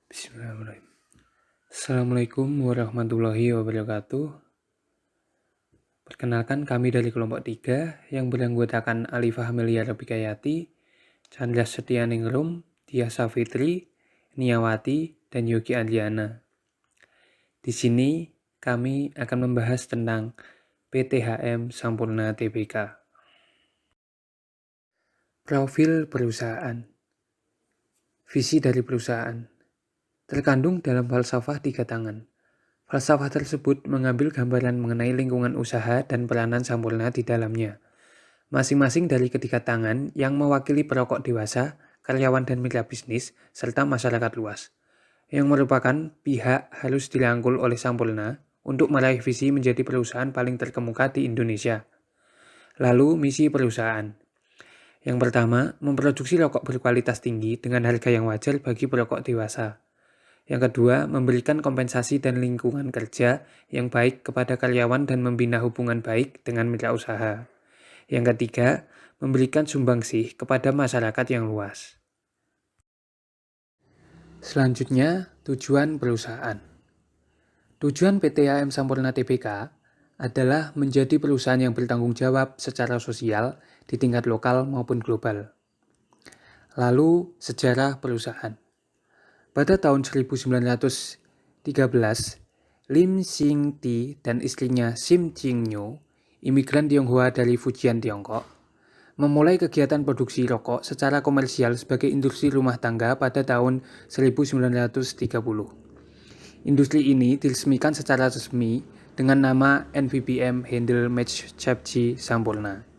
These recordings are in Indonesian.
Bismillahirrahmanirrahim. Assalamualaikum warahmatullahi wabarakatuh. Perkenalkan kami dari kelompok 3 yang beranggotakan Alifah Amelia Robikayati, Chandra Setianingrum, Tia Safitri, Niawati, dan Yogi Adriana. Di sini kami akan membahas tentang PTHM Sampurna Tbk. Profil perusahaan. Visi dari perusahaan terkandung dalam falsafah 3 tangan. Falsafah tersebut mengambil gambaran mengenai lingkungan usaha dan peranan Sampurna di dalamnya, masing-masing dari ketiga tangan yang mewakili perokok dewasa, karyawan dan mitra bisnis, serta masyarakat luas, yang merupakan pihak harus dirangkul oleh Sampurna untuk meraih visi menjadi perusahaan paling terkemuka di Indonesia. Lalu misi perusahaan. Yang pertama, memproduksi rokok berkualitas tinggi dengan harga yang wajar bagi perokok dewasa. Yang kedua, memberikan kompensasi dan lingkungan kerja yang baik kepada karyawan dan membina hubungan baik dengan mitra usaha. Yang ketiga, memberikan sumbangsih kepada masyarakat yang luas. Selanjutnya, tujuan perusahaan. Tujuan PTHM Sampurna Tbk adalah menjadi perusahaan yang bertanggung jawab secara sosial di tingkat lokal maupun global. Lalu, sejarah perusahaan. Pada tahun 1913, Lim Xing Ti dan istrinya Sim Ching Nyo, imigran Tionghoa dari Fujian, Tiongkok, memulai kegiatan produksi rokok secara komersial sebagai industri rumah tangga pada tahun 1930. Industri ini diresmikan secara resmi dengan nama NVBM Handel Matchchapji Sampurna.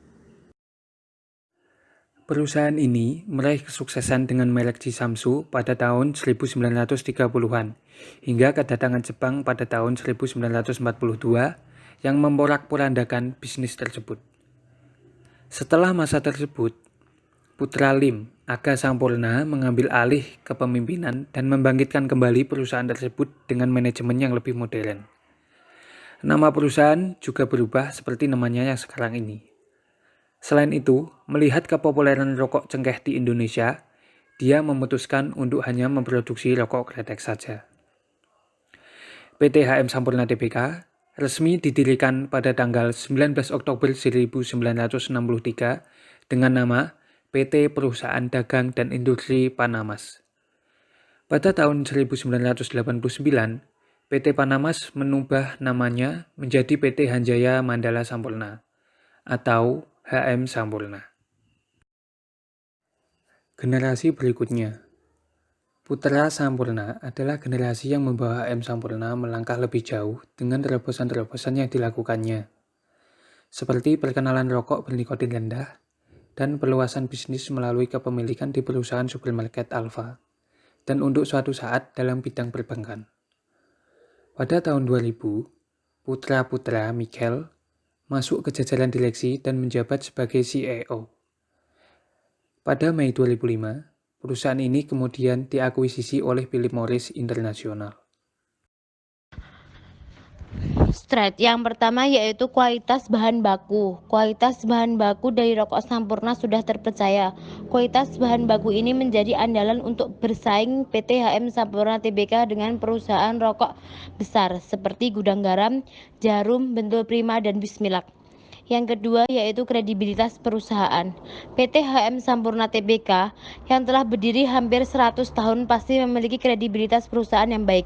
Perusahaan ini meraih kesuksesan dengan merek Jisamsu pada tahun 1930-an, hingga kedatangan Jepang pada tahun 1942 yang memporak-porandakan bisnis tersebut. Setelah masa tersebut, putra Lim, Aga Sampurna, mengambil alih kepemimpinan dan membangkitkan kembali perusahaan tersebut dengan manajemen yang lebih modern. Nama perusahaan juga berubah seperti namanya yang sekarang ini. Selain itu, melihat kepopuleran rokok cengkeh di Indonesia, dia memutuskan untuk hanya memproduksi rokok kretek saja. PTHM Sampurna Tbk resmi didirikan pada tanggal 19 Oktober 1963 dengan nama PT Perusahaan Dagang dan Industri Panamas. Pada tahun 1989, PT Panamas menubah namanya menjadi PT Hanjaya Mandala Sampurna atau HM Sampurna. Generasi berikutnya. Putra Sampurna adalah generasi yang membawa HM Sampurna melangkah lebih jauh dengan terobosan-terobosan yang dilakukannya, seperti perkenalan rokok bernikotin rendah dan perluasan bisnis melalui kepemilikan di perusahaan supermarket Alfa, dan untuk suatu saat dalam bidang perbankan. Pada tahun 2000, putra-putra Michael masuk ke jajaran direksi dan menjabat sebagai CEO. Pada Mei 2005, perusahaan ini kemudian diakuisisi oleh Philip Morris International. Straight. Yang pertama yaitu kualitas bahan baku. Kualitas bahan baku dari rokok Sampurna sudah terpercaya. Kualitas bahan baku ini menjadi andalan untuk bersaing PT HM Sampurna Tbk dengan perusahaan rokok besar seperti Gudang Garam, Jarum, Bentul Prima, dan Bismillah. Yang kedua yaitu kredibilitas perusahaan. PT HM Sampurna Tbk yang telah berdiri hampir 100 tahun pasti memiliki kredibilitas perusahaan yang baik.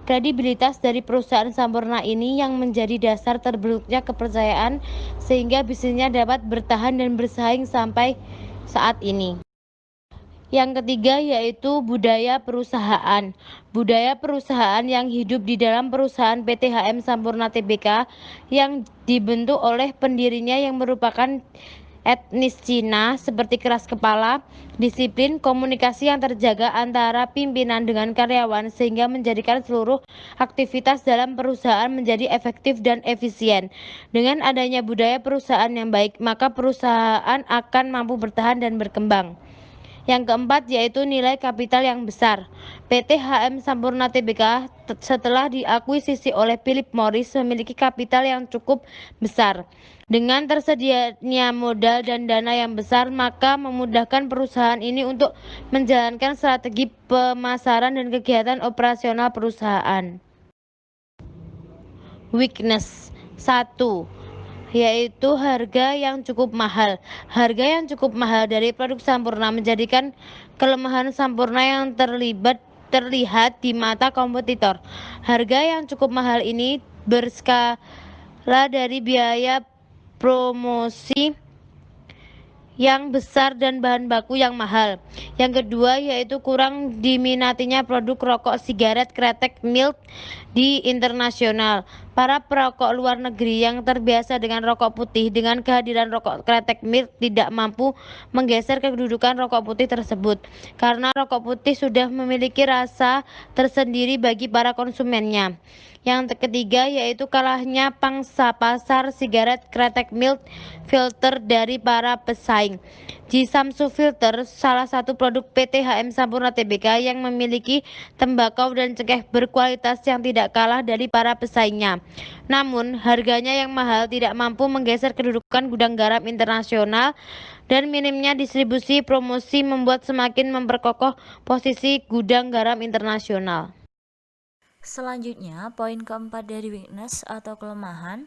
Kredibilitas dari perusahaan Sampurna ini yang menjadi dasar terbentuknya kepercayaan sehingga bisnisnya dapat bertahan dan bersaing sampai saat ini. Yang ketiga yaitu budaya perusahaan. Budaya perusahaan yang hidup di dalam perusahaan PT HM Sampurna Tbk yang dibentuk oleh pendirinya yang merupakan etnis Cina seperti keras kepala, disiplin, komunikasi yang terjaga antara pimpinan dengan karyawan sehingga menjadikan seluruh aktivitas dalam perusahaan menjadi efektif dan efisien. Dengan adanya budaya perusahaan yang baik, maka perusahaan akan mampu bertahan dan berkembang. Yang keempat yaitu nilai kapital yang besar. PT HM Sampurna Tbk setelah diakuisisi oleh Philip Morris memiliki kapital yang cukup besar. Dengan tersedianya modal dan dana yang besar, maka memudahkan perusahaan ini untuk menjalankan strategi pemasaran dan kegiatan operasional perusahaan. Weakness 1, yaitu harga yang cukup mahal. Harga yang cukup mahal dari produk Sampurna menjadikan kelemahan Sampurna yang terlihat di mata kompetitor. Harga yang cukup mahal ini berskala dari biaya promosi yang besar dan bahan baku yang mahal. Yang kedua yaitu kurang diminatinya produk rokok sigaret kretek milk di internasional. Para perokok luar negeri yang terbiasa dengan rokok putih dengan kehadiran rokok kretek milk tidak mampu menggeser kedudukan rokok putih tersebut karena rokok putih sudah memiliki rasa tersendiri bagi para konsumennya. Yang ketiga yaitu kalahnya pangsa pasar sigaret kretek milk filter dari para pesaing. Jisamsu Filter, salah satu produk PT HM Sampurna Tbk yang memiliki tembakau dan cengkeh berkualitas yang tidak kalah dari para pesaingnya. Namun, harganya yang mahal tidak mampu menggeser kedudukan gudang garam internasional dan minimnya distribusi promosi membuat semakin memperkokoh posisi gudang garam internasional. Selanjutnya, poin keempat dari weakness atau kelemahan,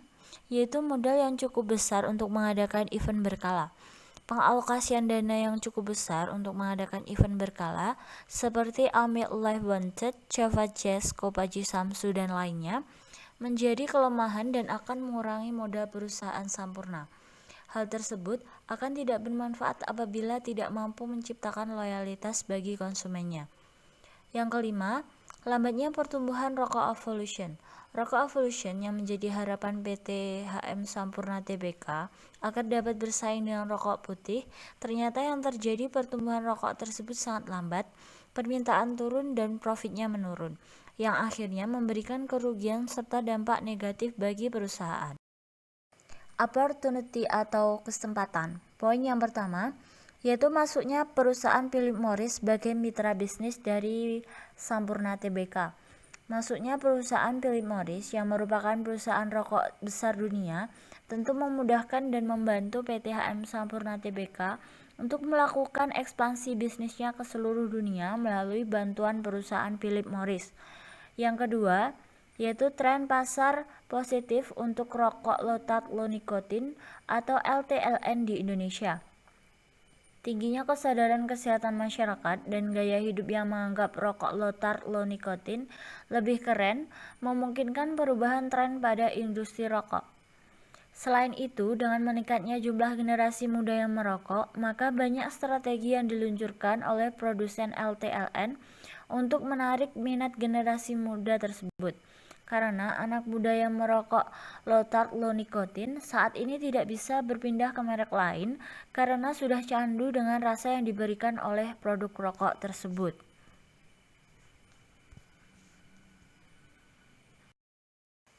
yaitu modal yang cukup besar untuk mengadakan event berkala. Pengalokasian dana yang cukup besar untuk mengadakan event berkala, seperti Amil Live Wanted, Java Jazz, Kopaji Samsu, dan lainnya, menjadi kelemahan dan akan mengurangi modal perusahaan Sampurna. Hal tersebut akan tidak bermanfaat apabila tidak mampu menciptakan loyalitas bagi konsumennya. Yang kelima, lambatnya pertumbuhan Rokok Evolution. Rokok Evolution yang menjadi harapan PT HM Sampurna Tbk agar dapat bersaing dengan rokok putih, ternyata yang terjadi pertumbuhan rokok tersebut sangat lambat, permintaan turun dan profitnya menurun, yang akhirnya memberikan kerugian serta dampak negatif bagi perusahaan. Opportunity atau kesempatan. Poin yang pertama, yaitu masuknya perusahaan Philip Morris sebagai mitra bisnis dari Sampurna Tbk. Masuknya perusahaan Philip Morris yang merupakan perusahaan rokok besar dunia tentu memudahkan dan membantu PT HM Sampurna Tbk untuk melakukan ekspansi bisnisnya ke seluruh dunia melalui bantuan perusahaan Philip Morris. Yang kedua, yaitu tren pasar positif untuk rokok low tar low nikotin atau LTLN di Indonesia. Tingginya kesadaran kesehatan masyarakat dan gaya hidup yang menganggap rokok low tar low nikotin lebih keren memungkinkan perubahan tren pada industri rokok. Selain itu, dengan meningkatnya jumlah generasi muda yang merokok, maka banyak strategi yang diluncurkan oleh produsen LTLN untuk menarik minat generasi muda tersebut. Karena anak muda yang merokok low tar low nikotin saat ini tidak bisa berpindah ke merek lain karena sudah candu dengan rasa yang diberikan oleh produk rokok tersebut.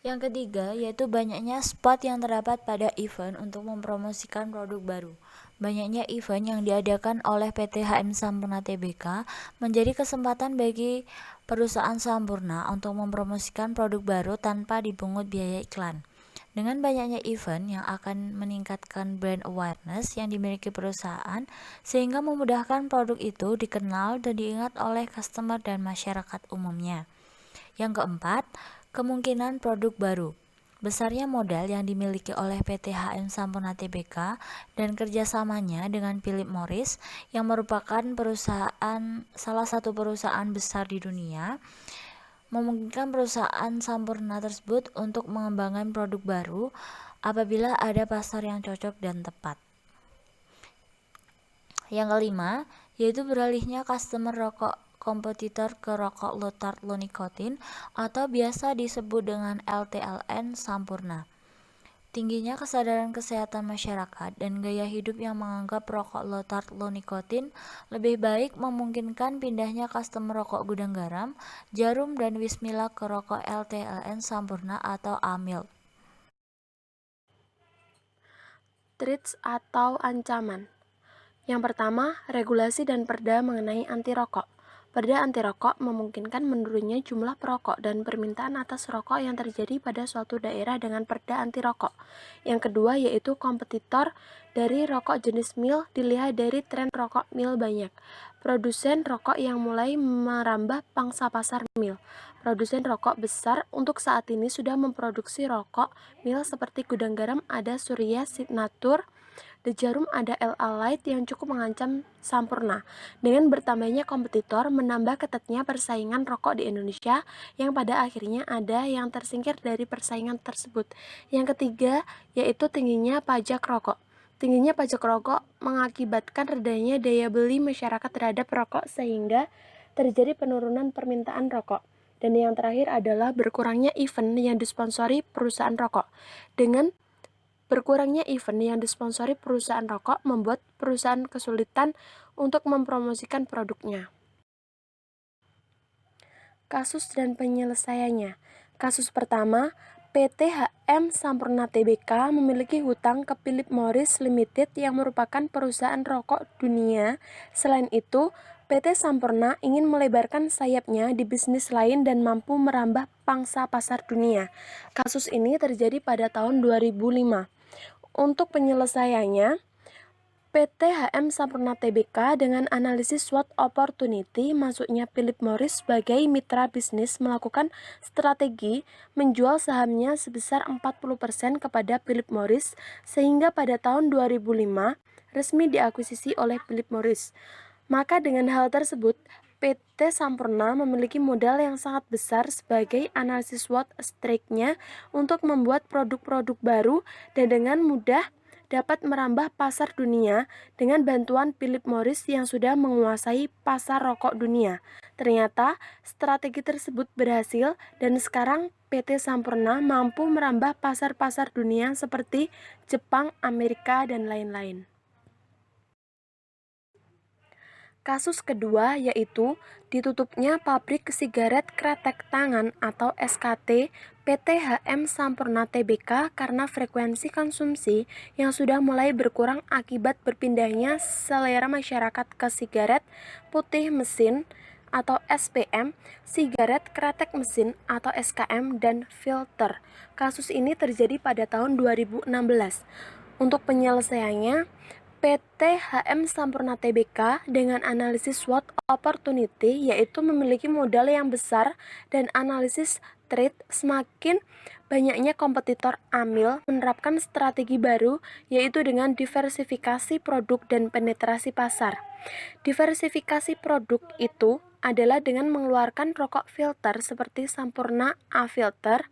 Yang ketiga, yaitu banyaknya spot yang terdapat pada event untuk mempromosikan produk baru. Banyaknya event yang diadakan oleh PT HM Sampurna Tbk menjadi kesempatan bagi perusahaan Sampurna untuk mempromosikan produk baru tanpa dipungut biaya iklan. Dengan banyaknya event yang akan meningkatkan brand awareness yang dimiliki perusahaan, sehingga memudahkan produk itu dikenal dan diingat oleh customer dan masyarakat umumnya. Yang keempat, kemungkinan produk baru. Besarnya modal yang dimiliki oleh PT HM Sampurna Tbk dan kerjasamanya dengan Philip Morris yang merupakan salah satu perusahaan besar di dunia, memungkinkan perusahaan Sampurna tersebut untuk mengembangkan produk baru apabila ada pasar yang cocok dan tepat. Yang kelima, yaitu beralihnya customer rokok kompetitor ke rokok low tar low nikotin atau biasa disebut dengan LTLN Sampurna. Tingginya kesadaran kesehatan masyarakat dan gaya hidup yang menganggap rokok low tar low nikotin lebih baik memungkinkan pindahnya customer rokok gudang garam, Jarum dan Wismila ke rokok LTLN Sampurna atau Amil. Threats atau ancaman. Yang pertama, regulasi dan perda mengenai anti rokok. Perda anti rokok memungkinkan menurunnya jumlah perokok dan permintaan atas rokok yang terjadi pada suatu daerah dengan perda anti rokok. Yang kedua yaitu kompetitor dari rokok jenis mil dilihat dari tren rokok mil banyak. Produsen rokok yang mulai merambah pangsa pasar mil. Produsen rokok besar untuk saat ini sudah memproduksi rokok mil seperti Gudang Garam ada Surya Signature, The Jarum ada LA Light yang cukup mengancam Sampurna. Dengan bertambahnya kompetitor menambah ketatnya persaingan rokok di Indonesia yang pada akhirnya ada yang tersingkir dari persaingan tersebut. Yang ketiga yaitu tingginya pajak rokok. Tingginya pajak rokok mengakibatkan redanya daya beli masyarakat terhadap rokok sehingga terjadi penurunan permintaan rokok. Dan yang terakhir adalah berkurangnya event yang disponsori perusahaan rokok. Dengan berkurangnya event yang disponsori perusahaan rokok membuat perusahaan kesulitan untuk mempromosikan produknya. Kasus dan penyelesaiannya. Kasus pertama, PT HM Sampurna Tbk memiliki hutang ke Philip Morris Limited yang merupakan perusahaan rokok dunia. Selain itu, PT Sampurna ingin melebarkan sayapnya di bisnis lain dan mampu merambah pangsa pasar dunia. Kasus ini terjadi pada tahun 2005. Untuk penyelesaiannya, PT HM Sampurna Tbk dengan analisis SWOT opportunity masuknya Philip Morris sebagai mitra bisnis melakukan strategi menjual sahamnya sebesar 40% kepada Philip Morris sehingga pada tahun 2005 resmi diakuisisi oleh Philip Morris. Maka dengan hal tersebut, PT Sampurna memiliki modal yang sangat besar sebagai analisis SWOT strike-nya untuk membuat produk-produk baru dan dengan mudah dapat merambah pasar dunia dengan bantuan Philip Morris yang sudah menguasai pasar rokok dunia. Ternyata strategi tersebut berhasil dan sekarang PT Sampurna mampu merambah pasar-pasar dunia seperti Jepang, Amerika, dan lain-lain. Kasus kedua yaitu ditutupnya pabrik sigaret kretek tangan atau SKT PT HM Sampurna Tbk karena frekuensi konsumsi yang sudah mulai berkurang akibat berpindahnya selera masyarakat ke sigaret putih mesin atau SPM, sigaret kretek mesin atau SKM, dan filter. Kasus ini terjadi pada tahun 2016. Untuk penyelesaiannya, PT HM Sampurna Tbk dengan analisis SWOT opportunity yaitu memiliki modal yang besar dan analisis trade semakin banyaknya kompetitor amil menerapkan strategi baru yaitu dengan diversifikasi produk dan penetrasi pasar. Diversifikasi produk itu adalah dengan mengeluarkan rokok filter seperti Sampurna A-Filter,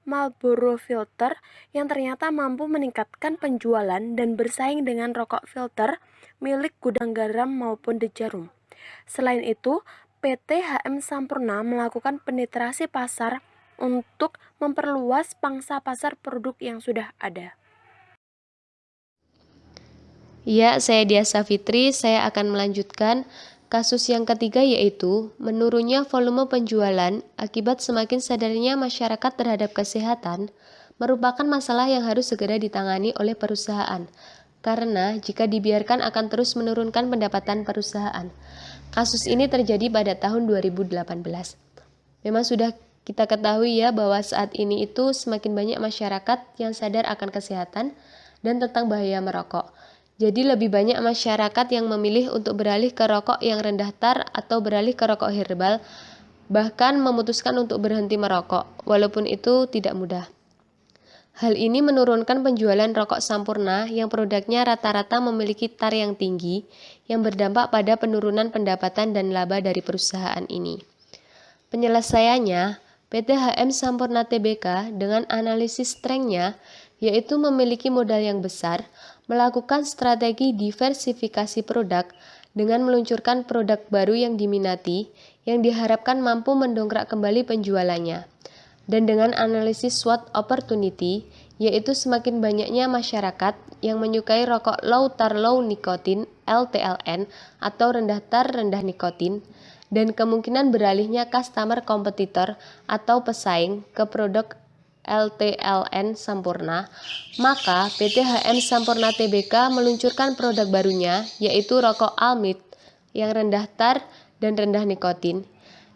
Marlboro Filter yang ternyata mampu meningkatkan penjualan dan bersaing dengan rokok filter milik Gudang Garam maupun The Jarum. Selain itu, PT HM Sampurna melakukan penetrasi pasar untuk memperluas pangsa pasar produk yang sudah ada. Ya, saya Diasa Fitri, saya akan melanjutkan kasus yang ketiga yaitu menurunnya volume penjualan akibat semakin sadarnya masyarakat terhadap kesehatan merupakan masalah yang harus segera ditangani oleh perusahaan karena jika dibiarkan akan terus menurunkan pendapatan perusahaan. Kasus ini terjadi pada tahun 2018. Memang sudah kita ketahui ya bahwa saat ini itu semakin banyak masyarakat yang sadar akan kesehatan dan tentang bahaya merokok. Jadi lebih banyak masyarakat yang memilih untuk beralih ke rokok yang rendah tar atau beralih ke rokok herbal, bahkan memutuskan untuk berhenti merokok, walaupun itu tidak mudah. Hal ini menurunkan penjualan rokok Sampurna yang produknya rata-rata memiliki tar yang tinggi, yang berdampak pada penurunan pendapatan dan laba dari perusahaan ini. Penyelesaiannya, PT HM Sampurna Tbk dengan analisis strength-nya, yaitu memiliki modal yang besar, melakukan strategi diversifikasi produk dengan meluncurkan produk baru yang diminati, yang diharapkan mampu mendongkrak kembali penjualannya. Dan dengan analisis SWOT opportunity, yaitu semakin banyaknya masyarakat yang menyukai rokok low tar low nikotin (LTLN) atau rendah tar rendah nikotin, dan kemungkinan beralihnya customer kompetitor atau pesaing ke produk LTLN Sampurna, maka PT HM Sampurna Tbk meluncurkan produk barunya, yaitu rokok Almit yang rendah tar dan rendah nikotin,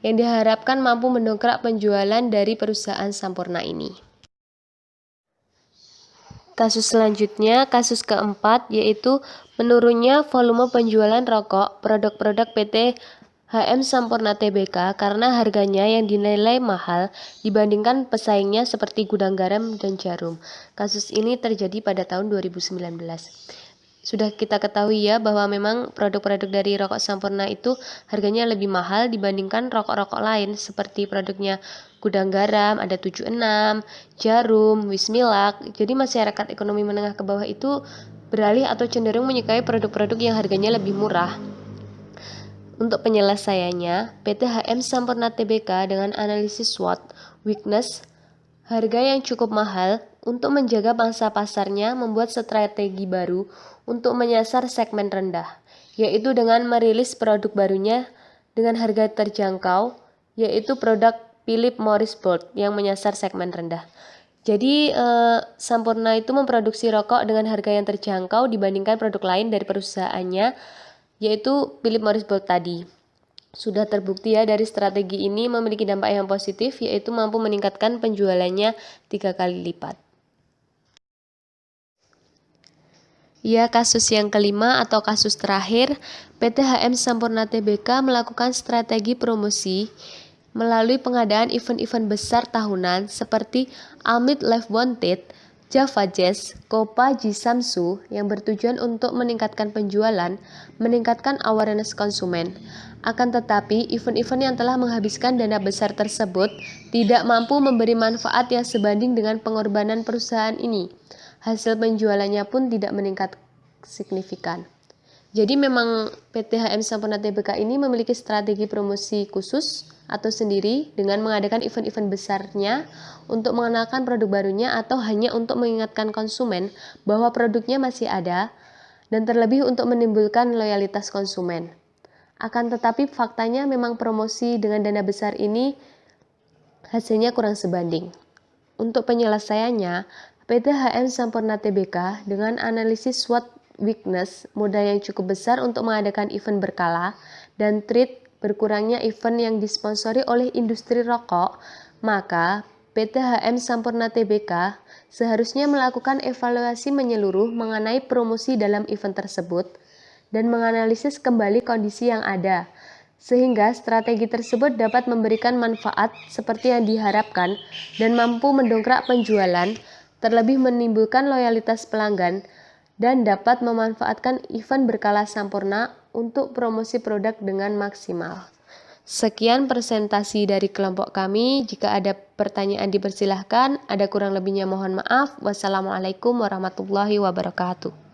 yang diharapkan mampu mendongkrak penjualan dari perusahaan Sampurna ini. Kasus selanjutnya, kasus keempat, yaitu menurunnya volume penjualan rokok produk-produk PT HM Sampurna Tbk karena harganya yang dinilai mahal dibandingkan pesaingnya seperti Gudang Garam dan Jarum. Kasus ini terjadi pada tahun 2019. Sudah kita ketahui ya bahwa memang produk-produk dari rokok Sampurna itu harganya lebih mahal dibandingkan rokok-rokok lain seperti produknya Gudang Garam, ada 76, Jarum, Wismilak. Jadi masyarakat ekonomi menengah ke bawah itu beralih atau cenderung menyukai produk-produk yang harganya lebih murah. Untuk penyelesaiannya, PT HM Sampurna Tbk dengan analisis SWOT, weakness, harga yang cukup mahal untuk menjaga pangsa pasarnya membuat strategi baru untuk menyasar segmen rendah, yaitu dengan merilis produk barunya dengan harga terjangkau, yaitu produk Philip Morris Bold yang menyasar segmen rendah. Jadi Sampurna itu memproduksi rokok dengan harga yang terjangkau dibandingkan produk lain dari perusahaannya, yaitu Philip Morris Bold tadi. Sudah terbukti ya dari strategi ini memiliki dampak yang positif, yaitu mampu meningkatkan penjualannya 3 kali lipat. Ya, kasus yang kelima atau kasus terakhir, PT HM Sampurna Tbk melakukan strategi promosi melalui pengadaan event-event besar tahunan seperti Almit Live Wanted, Java Jazz, Copa Jisamsu yang bertujuan untuk meningkatkan penjualan, meningkatkan awareness konsumen. Akan tetapi, event-event yang telah menghabiskan dana besar tersebut tidak mampu memberi manfaat yang sebanding dengan pengorbanan perusahaan ini. Hasil penjualannya pun tidak meningkat signifikan. Jadi memang PT HM Sampurna Tbk ini memiliki strategi promosi khusus atau sendiri dengan mengadakan event-event besarnya untuk mengenalkan produk barunya atau hanya untuk mengingatkan konsumen bahwa produknya masih ada dan terlebih untuk menimbulkan loyalitas konsumen. Akan tetapi faktanya memang promosi dengan dana besar ini hasilnya kurang sebanding. Untuk penyelesaiannya, PT HM Sampurna Tbk dengan analisis SWOT weakness, modal yang cukup besar untuk mengadakan event berkala, dan treat berkurangnya event yang disponsori oleh industri rokok, maka PT HM Sampurna Tbk seharusnya melakukan evaluasi menyeluruh mengenai promosi dalam event tersebut dan menganalisis kembali kondisi yang ada, sehingga strategi tersebut dapat memberikan manfaat seperti yang diharapkan dan mampu mendongkrak penjualan, terlebih menimbulkan loyalitas pelanggan, dan dapat memanfaatkan event berkala Sampurna untuk promosi produk dengan maksimal. Sekian presentasi dari kelompok kami. Jika ada pertanyaan dipersilahkan. Ada kurang lebihnya mohon maaf. Wassalamualaikum warahmatullahi wabarakatuh.